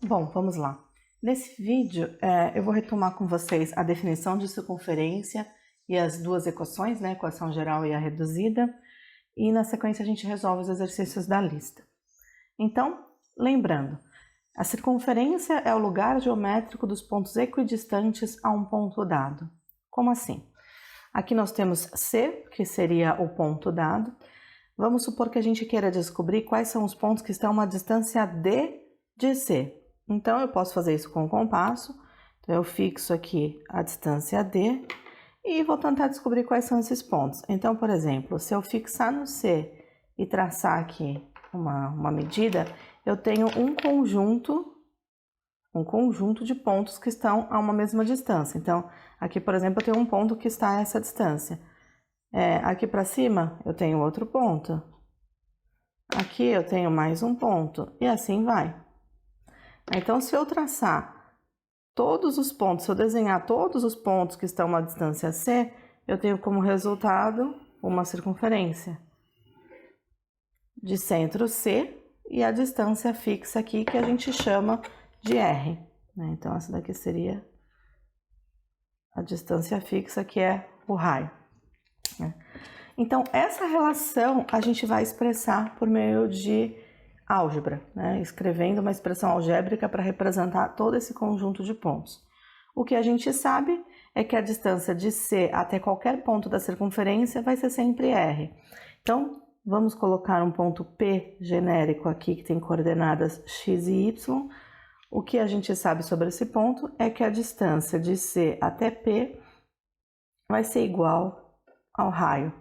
Bom, vamos lá. Nesse vídeo, eu vou retomar com vocês a definição de circunferência e as duas equações, né, a equação geral e a reduzida, e na sequência a gente resolve os exercícios da lista. Então, lembrando, a circunferência é o lugar geométrico dos pontos equidistantes a um ponto dado. Como assim? Aqui nós temos C, que seria o ponto dado. Vamos supor que a gente queira descobrir quais são os pontos que estão a uma distância D de C. Então, eu posso fazer isso com o compasso. Então, eu fixo aqui a distância D e vou tentar descobrir quais são esses pontos. Então, por exemplo, se eu fixar no C e traçar aqui uma medida, eu tenho um conjunto de pontos que estão a uma mesma distância. Então, aqui, por exemplo, eu tenho um ponto que está a essa distância. Aqui para cima, eu tenho outro ponto. Aqui eu tenho mais um ponto, e assim vai. Então, se eu traçar todos os pontos, se eu desenhar todos os pontos que estão a uma distância C, eu tenho como resultado uma circunferência de centro C e a distância fixa aqui, que a gente chama de R. Então, essa daqui seria a distância fixa, que é o raio. Então, essa relação a gente vai expressar por meio de álgebra, escrevendo uma expressão algébrica para representar todo esse conjunto de pontos. O que a gente sabe é que a distância de C até qualquer ponto da circunferência vai ser sempre R. Então, vamos colocar um ponto P genérico aqui, que tem coordenadas x e y. O que a gente sabe sobre esse ponto é que a distância de C até P vai ser igual ao raio.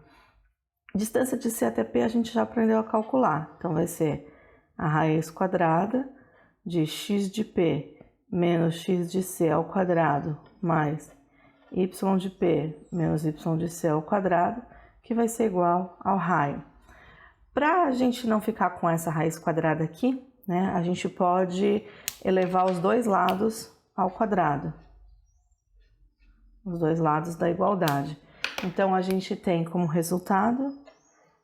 Distância de C até P a gente já aprendeu a calcular. Então, vai ser a raiz quadrada de x de P menos x de C ao quadrado mais y de P menos y de C ao quadrado, que vai ser igual ao raio. Para a gente não ficar com essa raiz quadrada aqui, a gente pode elevar os dois lados ao quadrado. Os dois lados da igualdade. Então, a gente tem como resultado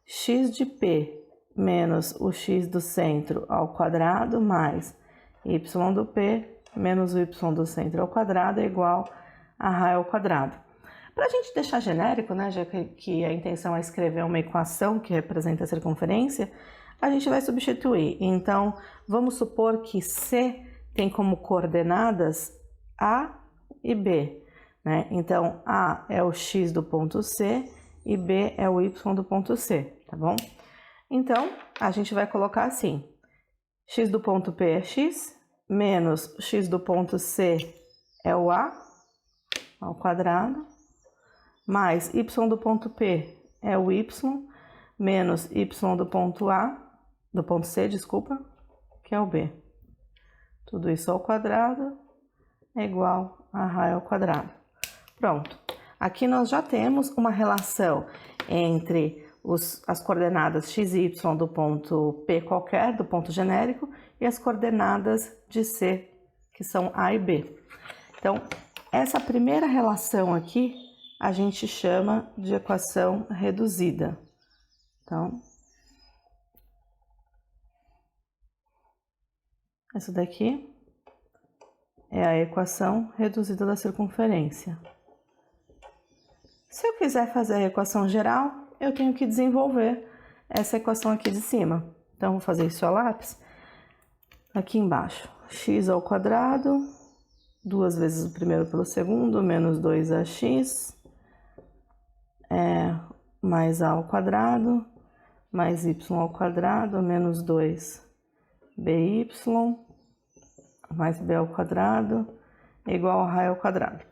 x de P menos o x do centro ao quadrado mais y do P menos o y do centro ao quadrado é igual a raio ao quadrado. Para a gente deixar genérico, já que a intenção é escrever uma equação que representa a circunferência, a gente vai substituir. Então, vamos supor que C tem como coordenadas A e B. Então, A é o x do ponto C e B é o y do ponto C, tá bom? Então, a gente vai colocar assim, x do ponto P é x, menos x do ponto C é o A, ao quadrado, mais y do ponto P é o y, menos y do ponto C, que é o B. Tudo isso ao quadrado é igual a raio ao quadrado. Pronto. Aqui nós já temos uma relação entre as coordenadas x e y do ponto P qualquer, do ponto genérico, e as coordenadas de C, que são A e B. Então, essa primeira relação aqui, a gente chama de equação reduzida. Então, essa daqui é a equação reduzida da circunferência. Se eu quiser fazer a equação geral, eu tenho que desenvolver essa equação aqui de cima. Então, vou fazer isso a lápis. Aqui embaixo, x ao quadrado, 2 vezes o primeiro pelo segundo, menos 2ax, mais a ao quadrado, mais y ao quadrado, menos 2by, mais b ao quadrado, é igual a raio ao quadrado.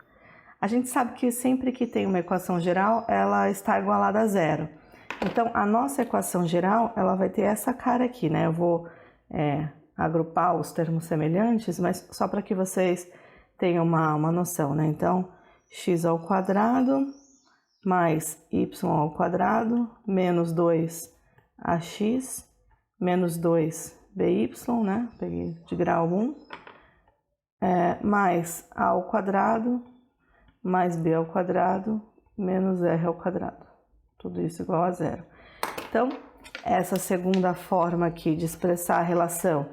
A gente sabe que sempre que tem uma equação geral, ela está igualada a zero. Então, a nossa equação geral, ela vai ter essa cara aqui, Eu vou agrupar os termos semelhantes, mas só para que vocês tenham uma noção, Então, x ao quadrado mais y ao quadrado menos 2ax menos 2by, Peguei de grau 1, mais a ao quadrado mais b ao quadrado menos r ao quadrado. Tudo isso igual a zero. Então, essa segunda forma aqui de expressar a relação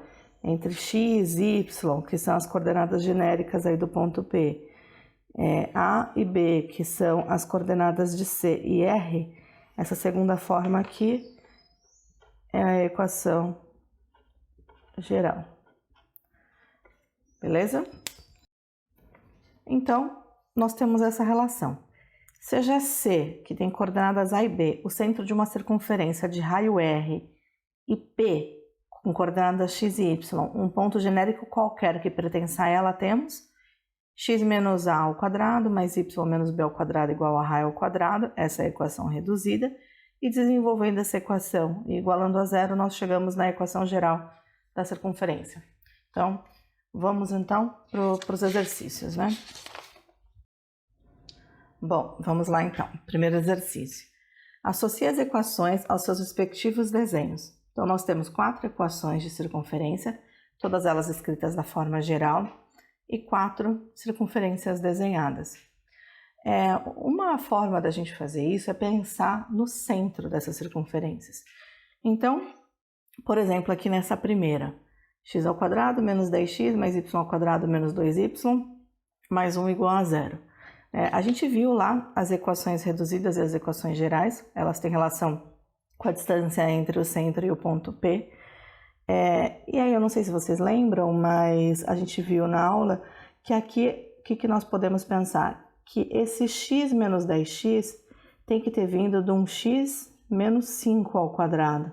entre x e y, que são as coordenadas genéricas aí do ponto P, A e B, que são as coordenadas de C e R, essa segunda forma aqui é a equação geral. Beleza? Então, nós temos essa relação. Seja C, que tem coordenadas A e B, o centro de uma circunferência de raio R, e P, com coordenadas x e y, um ponto genérico qualquer que pertença a ela, temos x menos a ao quadrado mais y menos b ao quadrado igual a raio ao quadrado, essa é a equação reduzida, e desenvolvendo essa equação e igualando a zero, nós chegamos na equação geral da circunferência. Então, vamos então para os exercícios, né? Bom, vamos lá então. Primeiro exercício. Associe as equações aos seus respectivos desenhos. Então, nós temos 4 equações de circunferência, todas elas escritas da forma geral, e 4 circunferências desenhadas. Uma forma da gente fazer isso é pensar no centro dessas circunferências. Então, por exemplo, aqui nessa primeira, x ao quadrado menos 10x mais y ao quadrado menos 2y mais 1 igual a zero. A gente viu lá as equações reduzidas e as equações gerais, elas têm relação com a distância entre o centro e o ponto P. E aí eu não sei se vocês lembram, mas a gente viu na aula que aqui, o que nós podemos pensar? Que esse x menos 10x tem que ter vindo de um x menos 5 ao quadrado,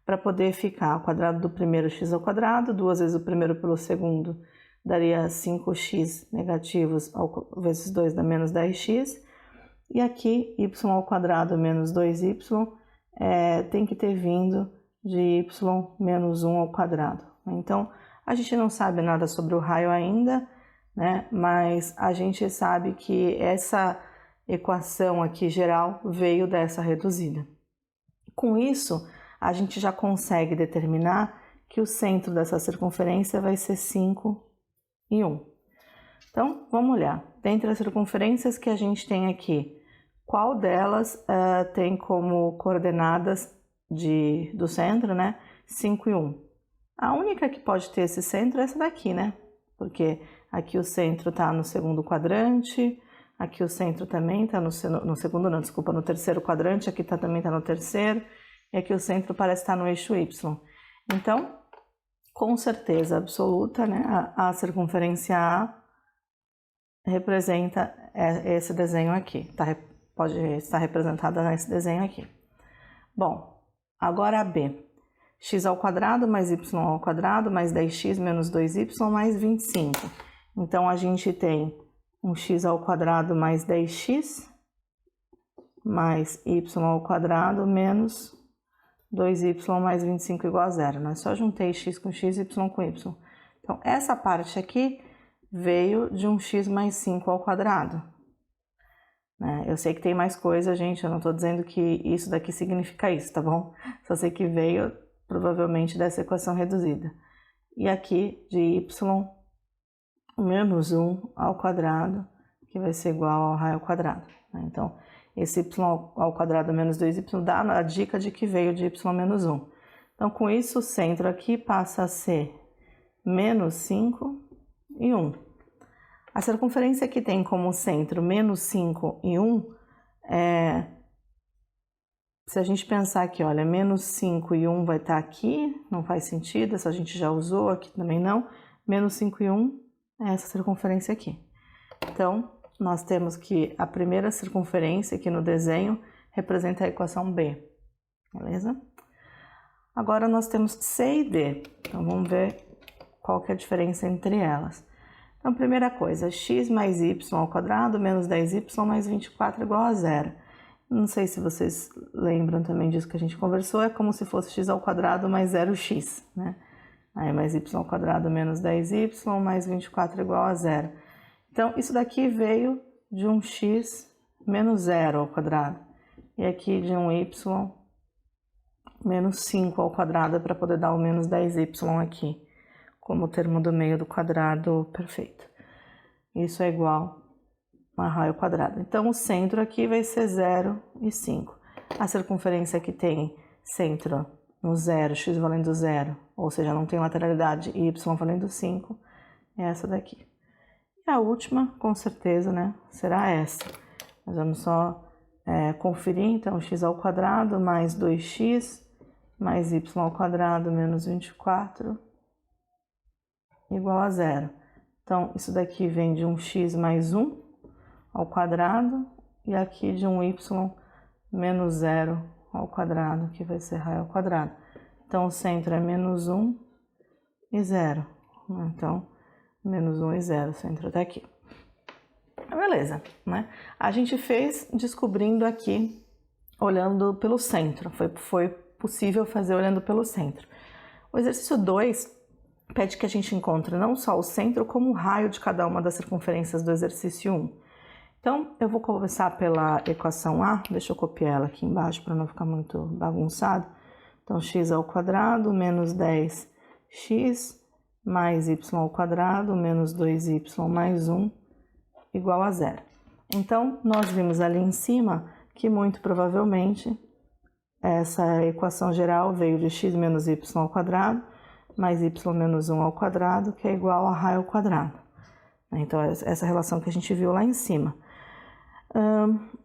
para poder ficar o quadrado do primeiro x ao quadrado, 2 vezes o primeiro pelo segundo, daria 5x negativos vezes 2 dá menos 10x, e aqui y ao quadrado menos 2y tem que ter vindo de y menos 1 ao quadrado. Então, a gente não sabe nada sobre o raio ainda, né? Mas a gente sabe que essa equação aqui geral veio dessa reduzida. Com isso, a gente já consegue determinar que o centro dessa circunferência vai ser 5 e 1. Então, vamos olhar. Dentre as circunferências que a gente tem aqui, qual delas tem como coordenadas do centro, né? 5 e 1. A única que pode ter esse centro é essa daqui, né? Porque aqui o centro está no segundo quadrante, aqui o centro também está no segundo, não, desculpa, no terceiro quadrante, aqui também está no terceiro, e aqui o centro parece estar no eixo Y. Então, com certeza absoluta, né, a circunferência A representa esse desenho aqui, pode estar representada nesse desenho aqui. Bom, agora a B. X ao quadrado mais y ao quadrado mais 10x menos 2y mais 25. Então, a gente tem um x ao quadrado mais 10x mais y ao quadrado menos 2y mais 25 igual a zero. Nós só juntei x com x e y com y. Então, essa parte aqui veio de um x mais 5 ao quadrado. Eu sei que tem mais coisa, gente, eu não estou dizendo que isso daqui significa isso, tá bom? Só sei que veio provavelmente dessa equação reduzida. E aqui de y menos 1 ao quadrado, que vai ser igual ao raio ao quadrado. Então, esse y ao quadrado menos 2y dá a dica de que veio de y menos 1. Então, com isso, o centro aqui passa a ser menos 5 e 1. A circunferência que tem como centro menos 5 e 1, se a gente pensar aqui, olha, menos 5 e 1 vai estar aqui, não faz sentido, essa a gente já usou, aqui também não. Menos 5 e 1 é essa circunferência aqui. Então, nós temos que a primeira circunferência aqui no desenho representa a equação B, beleza? Agora nós temos C e D, então vamos ver qual que é a diferença entre elas. Então, primeira coisa, x mais y ao quadrado menos 10y mais 24 igual a zero. Não sei se vocês lembram também disso que a gente conversou, é como se fosse x ao quadrado mais 0x, né? Aí mais y ao quadrado menos 10y mais 24 igual a zero. Então, isso daqui veio de um x menos 0 ao quadrado. E aqui de um y menos 5 ao quadrado para poder dar o menos 10y aqui, como o termo do meio do quadrado perfeito. Isso é igual a raio ao quadrado. Então, o centro aqui vai ser 0 e 5. A circunferência que tem centro no zero, x valendo zero, ou seja, não tem lateralidade, y valendo 5, é essa daqui. E a última, com certeza, né, será essa. Nós vamos só conferir, então, x ao quadrado mais 2x mais y ao quadrado menos 24 igual a 0. Então, isso daqui vem de um x mais 1 ao quadrado e aqui de um y menos 0 ao quadrado, que vai ser raio ao quadrado. Então, o centro é menos 1 e 0. Então, menos 1 e 0, o centro está aqui. Beleza, né? A gente fez descobrindo aqui, olhando pelo centro. Foi possível fazer olhando pelo centro. O exercício 2 pede que a gente encontre não só o centro, como o raio de cada uma das circunferências do exercício 1. Então, eu vou começar pela equação A, deixa eu copiar ela aqui embaixo para não ficar muito bagunçado. Então, x ao quadrado menos 10x mais y ao quadrado menos 2y mais 1 igual a 0. Então, nós vimos ali em cima que muito provavelmente essa equação geral veio de x menos y ao quadrado mais y menos 1 ao quadrado, que é igual a raio ao quadrado. Então, essa relação que a gente viu lá em cima.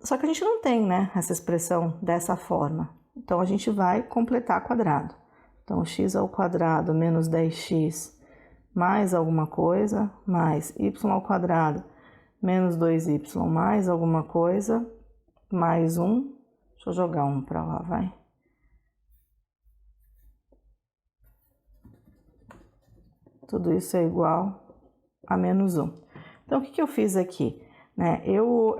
Só que a gente não tem, né, essa expressão dessa forma. Então, a gente vai completar quadrado. Então, x ao quadrado menos 10x mais alguma coisa, mais y ao quadrado menos 2y mais alguma coisa, mais 1. Deixa eu jogar 1 para lá, vai. Tudo isso é igual a menos 1. Então, o que eu fiz aqui? Eu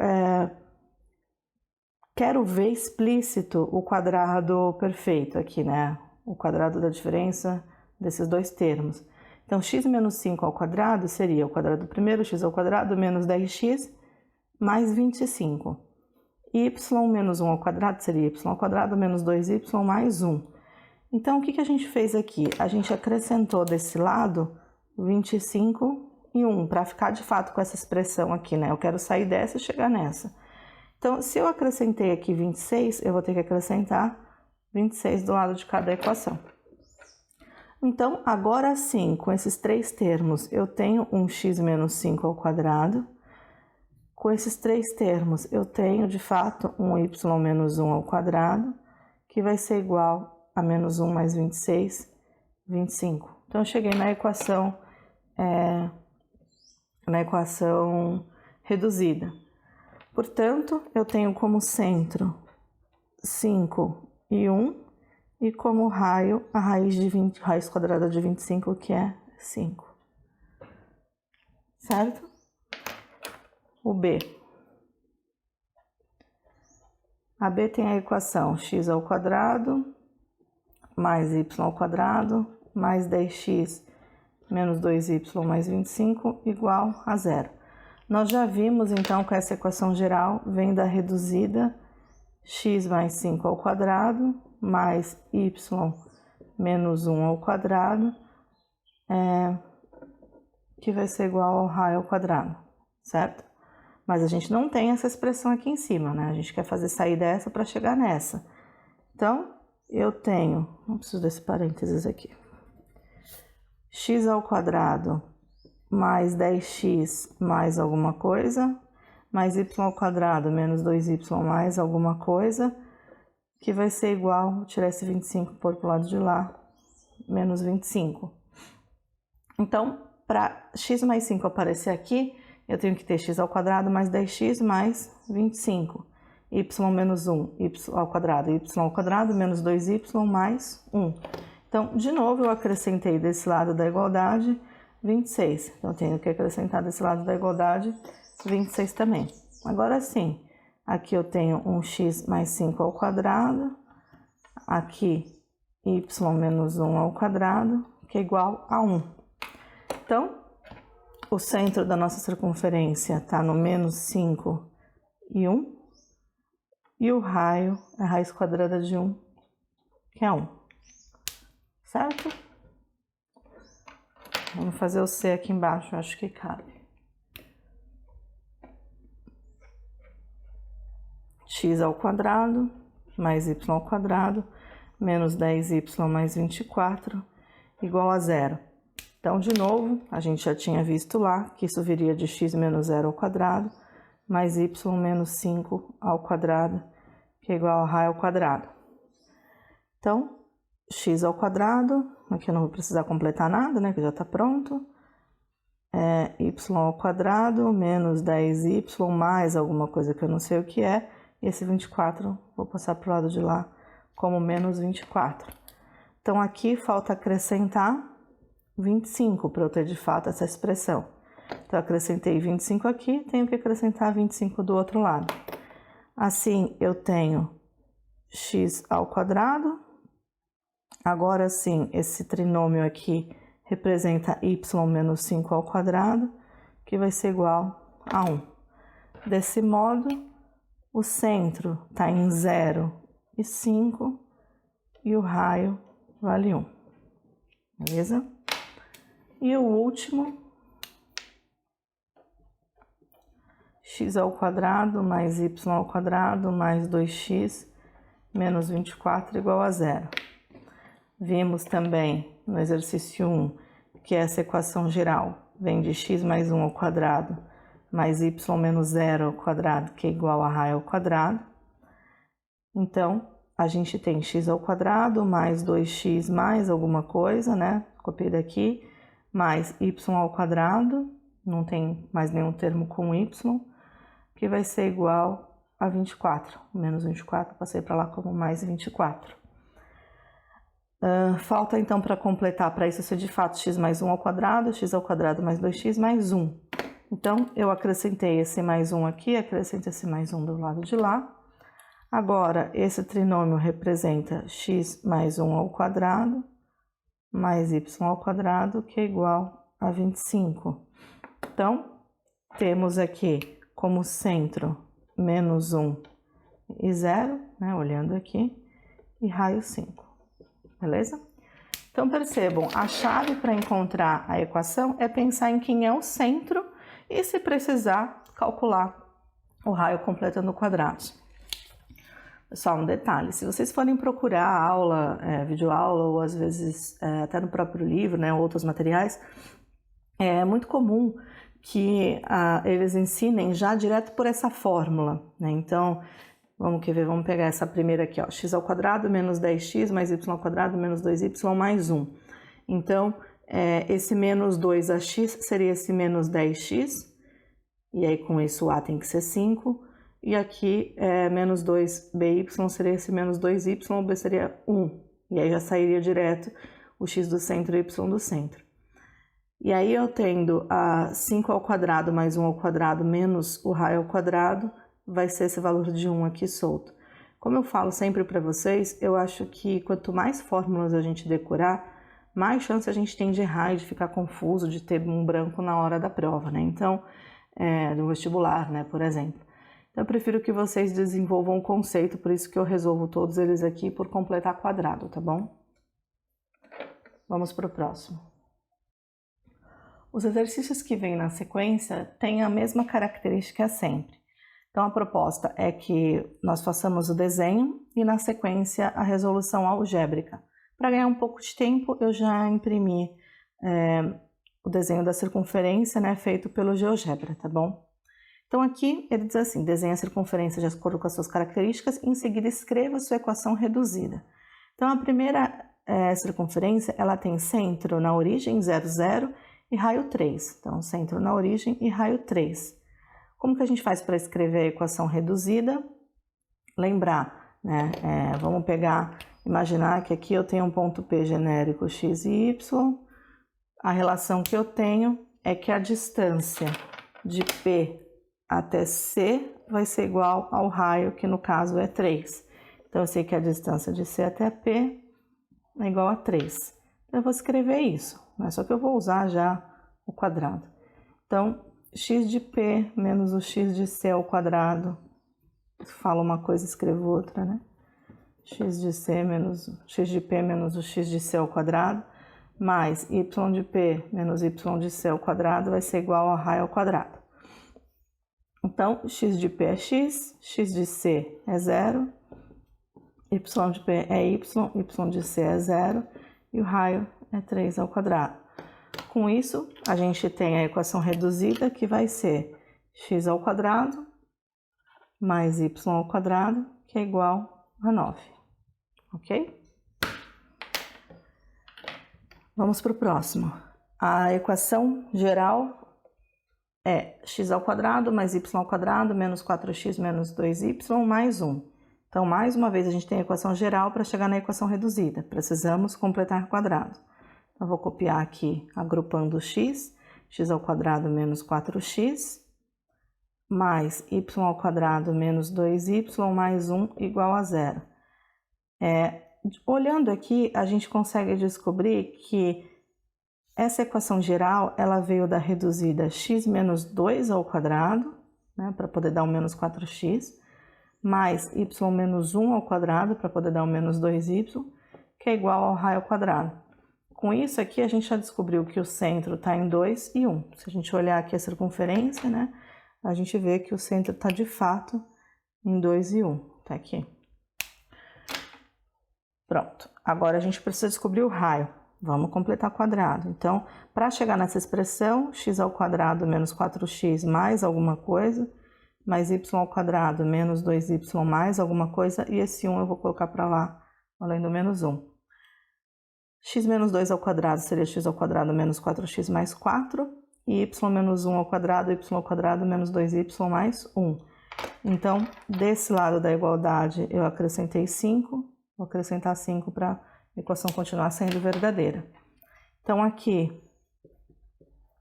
quero ver explícito o quadrado perfeito aqui, né? O quadrado da diferença desses dois termos. Então, x menos 5 ao quadrado seria o quadrado primeiro, x ao quadrado menos 10x mais 25. Y menos 1 ao quadrado seria y ao quadrado menos 2y mais 1. Então, o que a gente fez aqui? A gente acrescentou desse lado 25 e 1, para ficar de fato com essa expressão aqui, né? Eu quero sair dessa e chegar nessa. Então, se eu acrescentei aqui 26, eu vou ter que acrescentar 26 do lado de cada equação. Então, agora sim, com esses três termos, eu tenho um x menos 5 ao quadrado. Com esses três termos, eu tenho, de fato, um y menos 1 ao quadrado, que vai ser igual a menos 1 mais 26, 25. Então, eu cheguei na equação reduzida. Portanto, eu tenho como centro 5 e 1, e como raio a raiz quadrada de 25, que é 5. Certo? O B. A B tem a equação x ao quadrado mais y ao quadrado mais 10x menos 2y mais 25 igual a 0. Nós já vimos, então, que essa equação geral vem da reduzida x mais 5 ao quadrado mais y menos 1 ao quadrado, que vai ser igual ao raio ao quadrado, certo? Mas a gente não tem essa expressão aqui em cima, né? A gente quer fazer sair dessa para chegar nessa. Então, eu tenho, não preciso desse parênteses aqui, x ao quadrado mais 10x mais alguma coisa, mais y ao quadrado menos 2y mais alguma coisa, que vai ser igual, vou tirar esse 25 e pôr para o lado de lá, menos 25. Então, para x mais 5 aparecer aqui, eu tenho que ter x ao quadrado mais 10x mais 25. Y menos 1, y ao quadrado menos 2y mais 1. Então, de novo, eu acrescentei desse lado da igualdade 26. Então, eu tenho que acrescentar desse lado da igualdade 26 também. Agora sim, aqui eu tenho um x mais 5 ao quadrado, aqui y menos 1 ao quadrado, que é igual a 1. Então, o centro da nossa circunferência está no menos 5 e 1, e o raio é a raiz quadrada de 1, que é 1. Certo? Vamos fazer o C aqui embaixo, acho que cabe. X ao quadrado mais y ao quadrado menos 10y mais 24 igual a zero. Então, de novo, a gente já tinha visto lá que isso viria de x menos zero ao quadrado, mais y menos 5 ao quadrado, que é igual a raio ao quadrado. Então, x ao quadrado, aqui eu não vou precisar completar nada, né, que já está pronto. Y ao quadrado menos 10y mais alguma coisa que eu não sei o que é. E esse 24, vou passar para o lado de lá como menos 24. Então, aqui falta acrescentar 25 para eu ter de fato essa expressão. Então, eu acrescentei 25 aqui, tenho que acrescentar 25 do outro lado. Assim, eu tenho x ao quadrado. Agora sim, esse trinômio aqui representa y menos 5 ao quadrado, que vai ser igual a 1. Desse modo, o centro está em 0 e 5 e o raio vale 1. Beleza? E o último, x ao quadrado mais y ao quadrado mais 2x menos 24 igual a 0. Vimos também no exercício 1 que essa equação geral vem de x mais 1 ao quadrado mais y menos 0 ao quadrado, que é igual a raio ao quadrado. Então, a gente tem x ao quadrado mais 2x mais alguma coisa, né? Copiei daqui, mais y ao quadrado, não tem mais nenhum termo com y, que vai ser igual a 24. Menos 24, passei para lá como mais 24. Falta então para completar, para isso ser de fato x mais 1 ao quadrado mais 2x mais 1. Então, eu acrescentei esse mais 1 aqui, acrescento esse mais 1 do lado de lá. Agora, esse trinômio representa x mais 1 ao quadrado mais y ao quadrado, que é igual a 25. Então, temos aqui como centro menos 1 e 0, né, olhando aqui, e raio 5. Beleza? Então, percebam, a chave para encontrar a equação é pensar em quem é o centro e, se precisar, calcular o raio completando quadrados. Só um detalhe, se vocês forem procurar a aula, videoaula, ou às vezes até no próprio livro, né, outros materiais, é muito comum que eles ensinem já direto por essa fórmula, né? Então, vamos pegar essa primeira aqui, ó, x ao quadrado menos 10x mais y ao quadrado menos 2y mais 1. Então, esse menos 2ax seria esse menos 10x, e aí com isso o a tem que ser 5, e aqui menos 2by seria esse menos 2y, o b seria 1, e aí já sairia direto o x do centro e y do centro. E aí eu tendo a 5 ao quadrado mais 1 ao quadrado menos o raio ao quadrado, vai ser esse valor de 1 aqui solto. Como eu falo sempre para vocês, eu acho que quanto mais fórmulas a gente decorar, mais chance a gente tem de errar e de ficar confuso, de ter um branco na hora da prova, né? Então, do vestibular, né, por exemplo. Então, eu prefiro que vocês desenvolvam o conceito, por isso que eu resolvo todos eles aqui por completar quadrado, tá bom? Vamos para o próximo. Os exercícios que vêm na sequência têm a mesma característica sempre. Então, a proposta é que nós façamos o desenho e, na sequência, a resolução algébrica. Para ganhar um pouco de tempo, eu já imprimi o desenho da circunferência, né, feito pelo GeoGebra, tá bom? Então, aqui ele diz assim, desenhe a circunferência de acordo com as suas características e, em seguida, escreva a sua equação reduzida. Então, a primeira circunferência, ela tem centro na origem, 0, 0, e raio 3. Então, centro na origem e raio 3. Como que a gente faz para escrever a equação reduzida? Lembrar, né? Vamos imaginar que aqui eu tenho um ponto P genérico x e y. A relação que eu tenho é que a distância de P até C vai ser igual ao raio, que no caso é 3. Então, eu sei que a distância de C até P é igual a 3. Então, eu vou escrever isso, né? Só que eu vou usar já o quadrado. Então, x de P menos o x de C ao quadrado. Falo uma coisa, escrevo outra, né? X de P menos o x de C ao quadrado, mais y de P menos y de C ao quadrado vai ser igual a raio ao quadrado. Então, x de P é x, x de C é 0, y de P é y de C é 0 e o raio é 3 ao quadrado. Com isso, a gente tem a equação reduzida, que vai ser x ao quadrado mais y ao quadrado, que é igual a 9, ok? Vamos para o próximo. A equação geral é x ao quadrado mais y ao quadrado menos 4x menos 2y mais 1. Então, mais uma vez, a gente tem a equação geral para chegar na equação reduzida. Precisamos completar quadrado. Então, vou copiar aqui, agrupando x ao quadrado menos 4x, mais y ao quadrado menos 2y mais 1 igual a 0. Olhando aqui, a gente consegue descobrir que essa equação geral, ela veio da reduzida x menos 2 ao quadrado, né, para poder dar o menos 4x, mais y menos 1 ao quadrado, para poder dar o menos 2y, que é igual ao raio ao quadrado. Com isso aqui, a gente já descobriu que o centro está em 2 e 1. Se a gente olhar aqui a circunferência, né, a gente vê que o centro está de fato em 2 e 1. Tá aqui. Pronto. Agora a gente precisa descobrir o raio. Vamos completar quadrado. Então, para chegar nessa expressão, x ao quadrado menos 4x mais alguma coisa, mais y ao quadrado menos 2y mais alguma coisa, e esse 1 eu vou colocar para lá, além do menos 1. X menos 2 ao quadrado seria x ao quadrado menos 4x mais 4, e y menos 1 ao quadrado, y ao quadrado menos 2y mais 1. Então, desse lado da igualdade, eu acrescentei 5, vou acrescentar 5 para a equação continuar sendo verdadeira. Então, aqui,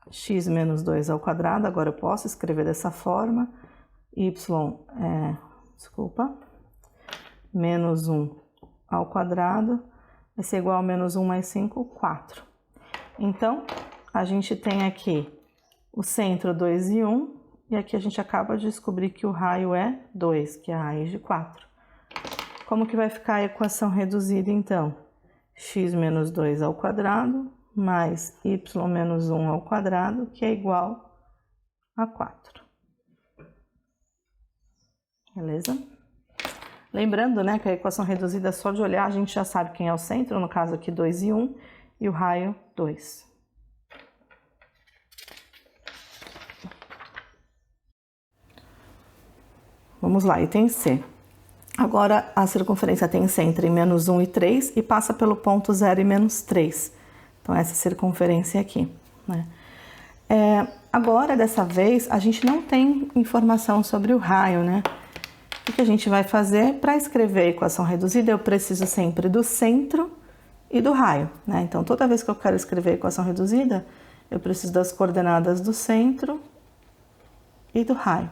x menos 2 ao quadrado, agora eu posso escrever dessa forma, menos 1 ao quadrado, vai ser igual a menos 1 mais 5, 4. Então, a gente tem aqui o centro 2 e 1, e aqui a gente acaba de descobrir que o raio é 2, que é a raiz de 4. Como que vai ficar a equação reduzida, então? X menos 2 ao quadrado, mais y menos 1 ao quadrado, que é igual a 4. Beleza? Lembrando, né, que a equação reduzida, só de olhar, a gente já sabe quem é o centro, no caso aqui 2 e 1, e o raio 2. Vamos lá, item C. Agora, a circunferência tem centro em menos 1 e 3 e passa pelo ponto 0 e menos 3. Então, essa circunferência aqui, né? Agora, dessa vez, a gente não tem informação sobre o raio, né? O que a gente vai fazer? Para escrever a equação reduzida, eu preciso sempre do centro e do raio, né? Então, toda vez que eu quero escrever a equação reduzida, eu preciso das coordenadas do centro e do raio.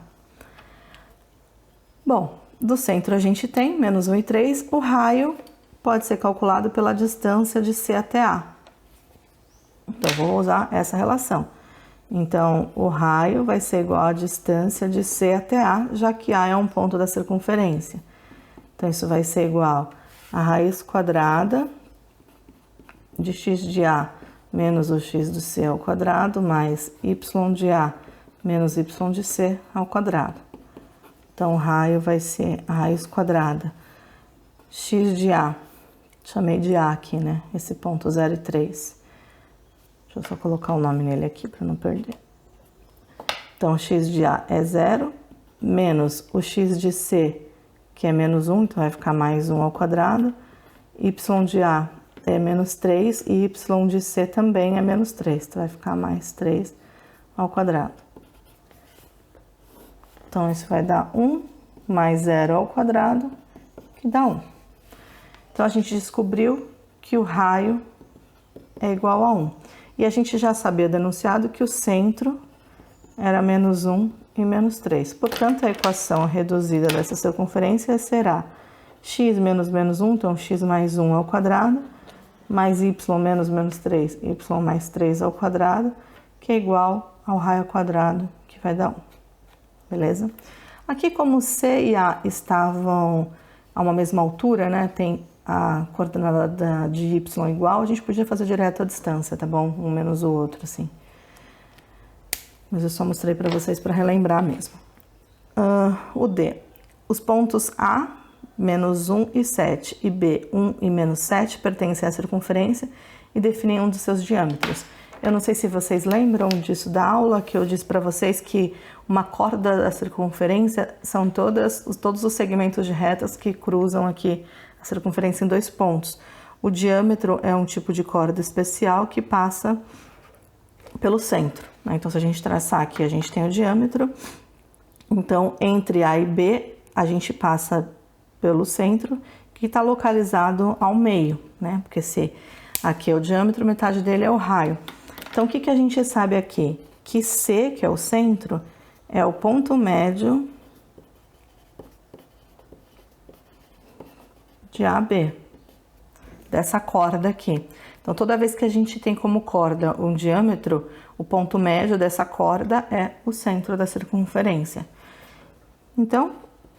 Bom, do centro a gente tem menos 1 e 3, o raio pode ser calculado pela distância de C até A. Então, eu vou usar essa relação. Então, o raio vai ser igual à distância de C até A, já que A é um ponto da circunferência. Então, isso vai ser igual a raiz quadrada de x de A menos o x de C ao quadrado, mais y de A menos y de C ao quadrado. Então, o raio vai ser a raiz quadrada x de A, chamei de A aqui, né? Esse ponto 0 e 3. Deixa eu só colocar o nome nele aqui para não perder. Então, x de A é 0, menos o x de C, que é menos 1, então vai ficar mais 1 ao quadrado. Y de A é menos 3 e y de C também é menos 3, então vai ficar mais 3 ao quadrado. Então, isso vai dar 1 mais 0 ao quadrado, que dá 1. Então, a gente descobriu que o raio é igual a 1. E a gente já sabia do enunciado que o centro era menos 1 e menos 3. Portanto, a equação reduzida dessa circunferência será x menos menos 1, então x mais 1 ao quadrado, mais y menos menos 3, y mais 3 ao quadrado, que é igual ao raio ao quadrado, que vai dar 1. Beleza? Aqui, como C e A estavam a uma mesma altura, né, tem a coordenada de y igual, a gente podia fazer direto a distância, tá bom? Um menos o outro, assim. Mas eu só mostrei para vocês para relembrar mesmo. O D. Os pontos A, menos 1 e 7, e B, 1 e menos 7, pertencem à circunferência, e definir um dos seus diâmetros. Eu não sei se vocês lembram disso da aula, que eu disse para vocês que uma corda da circunferência são todos os segmentos de retas que cruzam aqui a circunferência em 2 pontos. O diâmetro é um tipo de corda especial que passa pelo centro, né? Então, se a gente traçar aqui, a gente tem o diâmetro. Então, entre A e B, a gente passa pelo centro, que está localizado ao meio, né? Porque se aqui é o diâmetro, metade dele é o raio. Então, o que a gente sabe aqui? Que C, que é o centro, é o ponto médio de AB, dessa corda aqui. Então, toda vez que a gente tem como corda um diâmetro, o ponto médio dessa corda é o centro da circunferência. Então,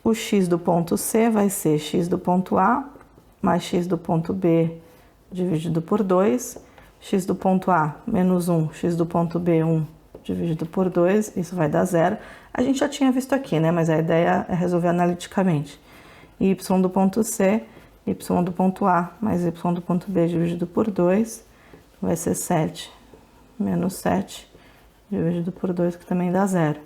o x do ponto C vai ser x do ponto A mais x do ponto B dividido por 2, x do ponto A menos 1, x do ponto B 1 dividido por 2, isso vai dar 0. A gente já tinha visto aqui, né? Mas a ideia é resolver analiticamente. Y do ponto C, y do ponto A mais y do ponto B dividido por 2, vai ser 7 menos 7 dividido por 2, que também dá 0.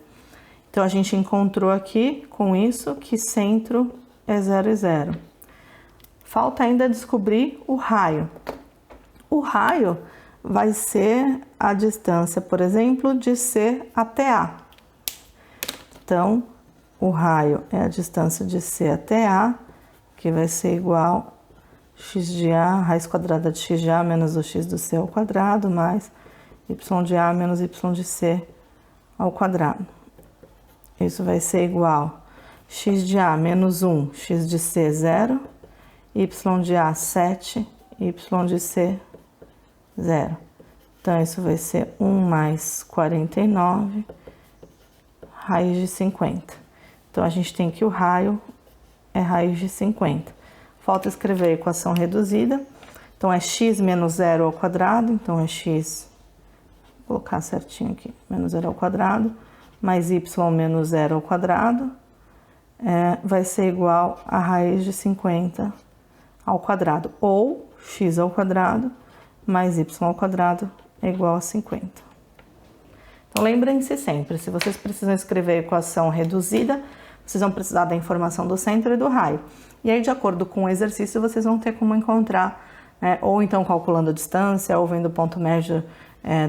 Então, a gente encontrou aqui, com isso, que centro é 0 e 0. Falta ainda descobrir o raio. O raio vai ser a distância, por exemplo, de C até A. Então, o raio é a distância de C até A, que vai ser igual a x de A, raiz quadrada de x de A menos o x do C ao quadrado, mais y de A menos y de C ao quadrado. Isso vai ser igual a x de A menos 1, x de C 0, y de A 7, y de C 0. Então, isso vai ser 1 mais 49, raiz de 50. Então, a gente tem que o raio é raiz de 50. Falta escrever a equação reduzida. Então, é x menos 0 ao quadrado. Então, é x, vou colocar certinho aqui, menos 0 ao quadrado, mais y menos 0 ao quadrado, vai ser igual a raiz de 50 ao quadrado. Ou x ao quadrado mais y ao quadrado é igual a 50. Então, lembrem-se sempre, se vocês precisam escrever a equação reduzida, vocês vão precisar da informação do centro e do raio. E aí, de acordo com o exercício, vocês vão ter como encontrar, né, ou então calculando a distância, ou vendo o ponto médio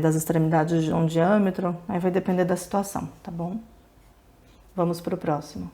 das extremidades de um diâmetro, aí vai depender da situação, tá bom? Vamos para o próximo.